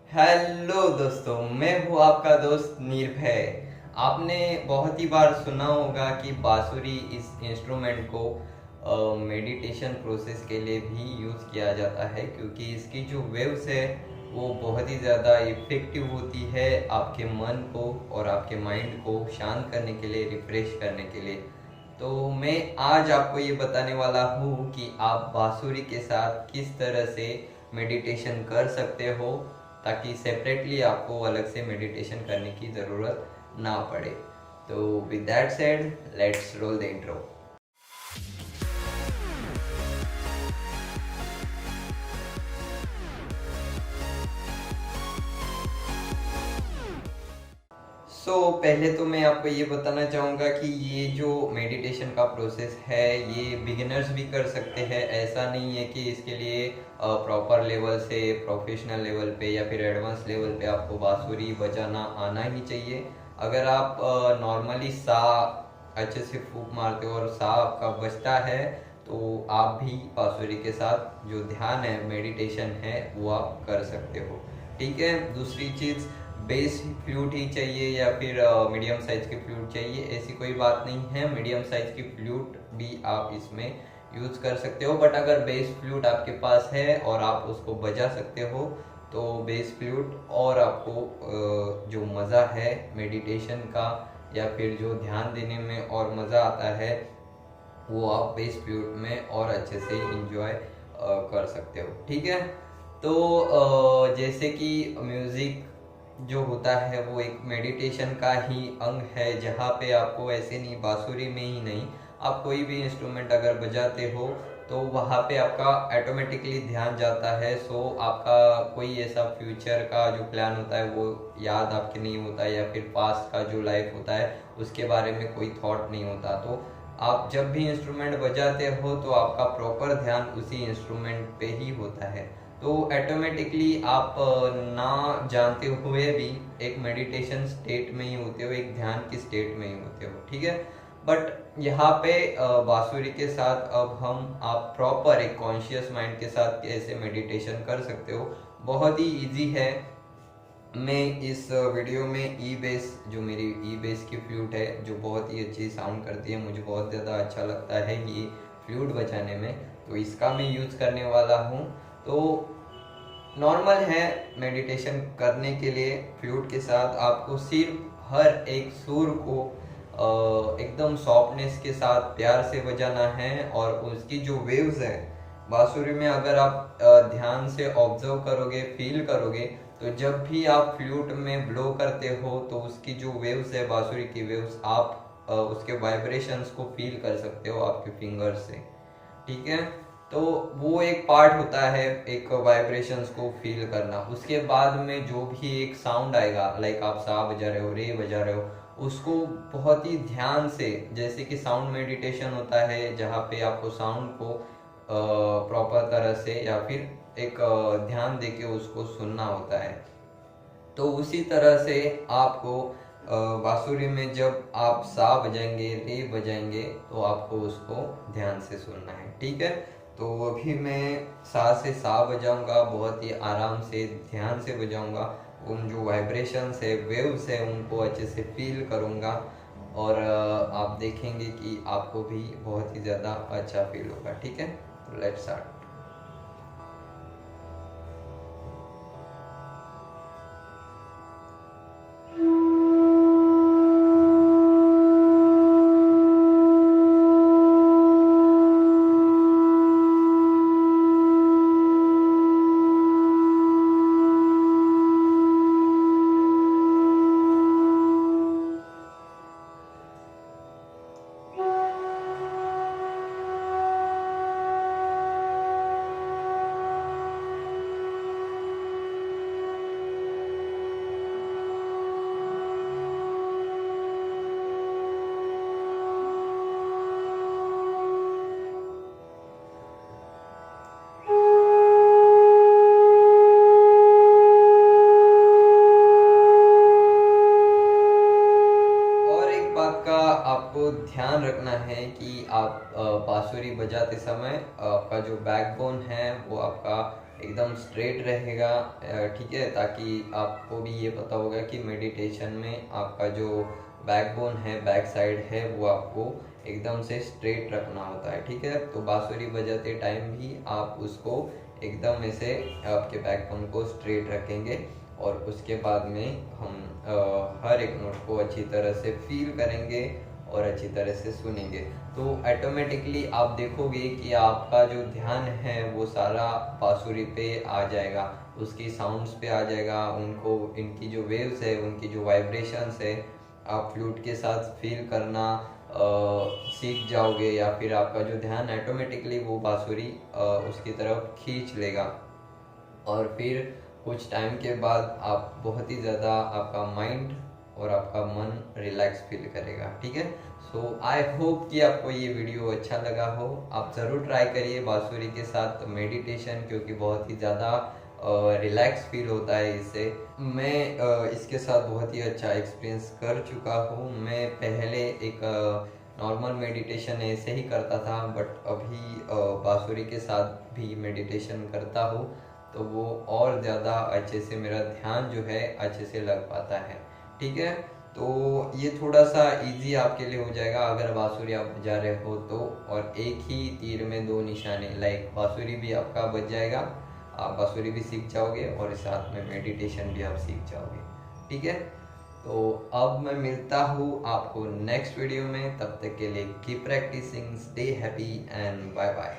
Hello दोस्तों, मैं हूँ आपका दोस्त निर्भय। आपने बहुत ही बार सुना होगा कि बांसुरी इस इंस्ट्रूमेंट को मेडिटेशन प्रोसेस के लिए भी यूज़ किया जाता है, क्योंकि इसकी जो वेव्स है वो बहुत ही ज़्यादा इफ़ेक्टिव होती है आपके मन को और आपके माइंड को शांत करने के लिए, रिफ्रेश करने के लिए। तो मैं आज आपको ये बताने वाला हूँ कि आप बांसुरी के साथ किस तरह से मेडिटेशन कर सकते हो, ताकि सेपरेटली आपको अलग से मेडिटेशन करने की ज़रूरत ना पड़े। तो with that said, let's roll the intro. पहले तो मैं आपको ये बताना चाहूँगा कि ये जो मेडिटेशन का प्रोसेस है ये बिगिनर्स भी कर सकते हैं। ऐसा नहीं है कि इसके लिए प्रॉपर लेवल से प्रोफेशनल लेवल पे या फिर एडवांस लेवल पे आपको बांसुरी बजाना आना ही चाहिए। अगर आप नॉर्मली सा अच्छे से फूंक मारते हो और सा आपका बजता है तो आप भी बांसुरी के साथ जो ध्यान है, मेडिटेशन है, वो आप कर सकते हो। ठीक है। दूसरी चीज़, बेस फ्लूट ही चाहिए या फिर मीडियम साइज की फ्लूट चाहिए, ऐसी कोई बात नहीं है। मीडियम साइज की फ्लूट भी आप इसमें यूज कर सकते हो, बट अगर बेस फ्लूट आपके पास है और आप उसको बजा सकते हो तो बेस फ्लूट और आपको जो मज़ा है मेडिटेशन का या फिर जो ध्यान देने में और मज़ा आता है वो आप बेस फ्लूट में और अच्छे से इंजॉय कर सकते हो। ठीक है। तो जैसे कि म्यूज़िक जो होता है वो एक मेडिटेशन का ही अंग है, जहाँ पे आपको ऐसे नहीं, बांसुरी में ही नहीं, आप कोई भी इंस्ट्रूमेंट अगर बजाते हो तो वहाँ पे आपका ऑटोमेटिकली ध्यान जाता है। सो आपका कोई ऐसा फ्यूचर का जो प्लान होता है वो याद आपके नहीं होता, या फिर पास्ट का जो लाइफ होता है उसके बारे में कोई थॉट नहीं होता। तो आप जब भी इंस्ट्रूमेंट बजाते हो तो आपका प्रॉपर ध्यान उसी इंस्ट्रूमेंट पे ही होता है। तो ऑटोमेटिकली आप ना जानते हुए भी एक मेडिटेशन स्टेट में ही होते हो, एक ध्यान की स्टेट में ही होते हो। ठीक है। बट यहाँ पे बांसुरी के साथ अब आप प्रॉपर एक कॉन्शियस माइंड के साथ कैसे मेडिटेशन कर सकते हो, बहुत ही इजी है। मैं इस वीडियो में ई बेस, जो मेरी ई बेस की फ्लूट है जो बहुत ही अच्छी साउंड करती है, मुझे बहुत ज़्यादा अच्छा लगता है ये फ्लूट बजाने में, तो इसका मैं यूज़ करने वाला हूँ। तो नॉर्मल है मेडिटेशन करने के लिए। फ्लूट के साथ आपको सिर्फ हर एक सुर को एकदम सॉफ्टनेस के साथ प्यार से बजाना है, और उसकी जो वेव्स है बांसुरी में, अगर आप ध्यान से ऑब्जर्व करोगे, फील करोगे, तो जब भी आप फ्लूट में ब्लो करते हो तो उसकी जो वेव्स है, बांसुरी की वेव्स, आप उसके वाइब्रेशंस को फील कर सकते हो आपके फिंगर्स से। ठीक है। तो वो एक पार्ट होता है एक वाइब्रेशंस को फील करना। उसके बाद में जो भी एक साउंड आएगा, लाइक आप सा बजा रहे हो, रे बजा रहे हो, उसको बहुत ही ध्यान से, जैसे कि साउंड मेडिटेशन होता है जहाँ पे आपको साउंड को प्रॉपर तरह से या फिर एक ध्यान देके उसको सुनना होता है। तो उसी तरह से आपको बांसुरी में जब आप सा बजाएंगे, रे बजाएंगे, तो आपको उसको ध्यान से सुनना है। ठीक है। तो अभी मैं सा से सा बजाऊंगा, बहुत ही आराम से ध्यान से बजाऊंगा। उन जो वाइब्रेशंस है, वेव्स है, उनको अच्छे से फील करूंगा, और आप देखेंगे कि आपको भी बहुत ही ज़्यादा अच्छा फील होगा। ठीक है। तो लेट्स स्टार्ट। बात का आपको ध्यान रखना है कि आप बांसुरी बजाते समय आपका जो बैकबोन है वो आपका एकदम स्ट्रेट रहेगा, ठीक है, ताकि आपको भी ये पता होगा कि मेडिटेशन में आपका जो बैकबोन है, बैक साइड है, वो आपको एकदम से स्ट्रेट रखना होता है, ठीक है। तो बांसुरी बजाते टाइम भी आप उसको एकदम ऐसे आपके बैकबोन को स्ट्रेट रखेंगे और उसके बाद में हम हर एक नोट को अच्छी तरह से फील करेंगे और अच्छी तरह से सुनेंगे। तो ऑटोमेटिकली आप देखोगे कि आपका जो ध्यान है वो सारा बांसुरी पे आ जाएगा, उसकी साउंड्स पे आ जाएगा, उनको इनकी जो वेव्स है, उनकी जो वाइब्रेशंस है, आप फ्लूट के साथ फील करना सीख जाओगे, या फिर आपका जो ध्यान ऑटोमेटिकली वो बांसुरी उसकी तरफ खींच लेगा। और फिर कुछ टाइम के बाद आप बहुत ही ज़्यादा आपका माइंड और आपका मन रिलैक्स फील करेगा, ठीक है। सो आई होप कि आपको ये वीडियो अच्छा लगा हो। आप ज़रूर ट्राई करिए बांसुरी के साथ मेडिटेशन, क्योंकि बहुत ही ज़्यादा रिलैक्स फील होता है इससे। मैं इसके साथ बहुत ही अच्छा एक्सपीरियंस कर चुका हूँ। मैं पहले एक नॉर्मल मेडिटेशन ऐसे ही करता था, बट अभी बांसुरी के साथ भी मेडिटेशन करता हूँ, तो वो और ज़्यादा अच्छे से मेरा ध्यान जो है अच्छे से लग पाता है, ठीक है। तो ये थोड़ा सा इजी आपके लिए हो जाएगा अगर बांसुरी आप बजा रहे हो तो, और एक ही तीर में दो निशाने, लाइक बांसुरी भी आपका बज जाएगा, आप बांसुरी भी सीख जाओगे और साथ में मेडिटेशन भी आप सीख जाओगे, ठीक है। तो अब मैं मिलता हूँ आपको नेक्स्ट वीडियो में, तब तक के लिए keep practising, stay happy and bye bye.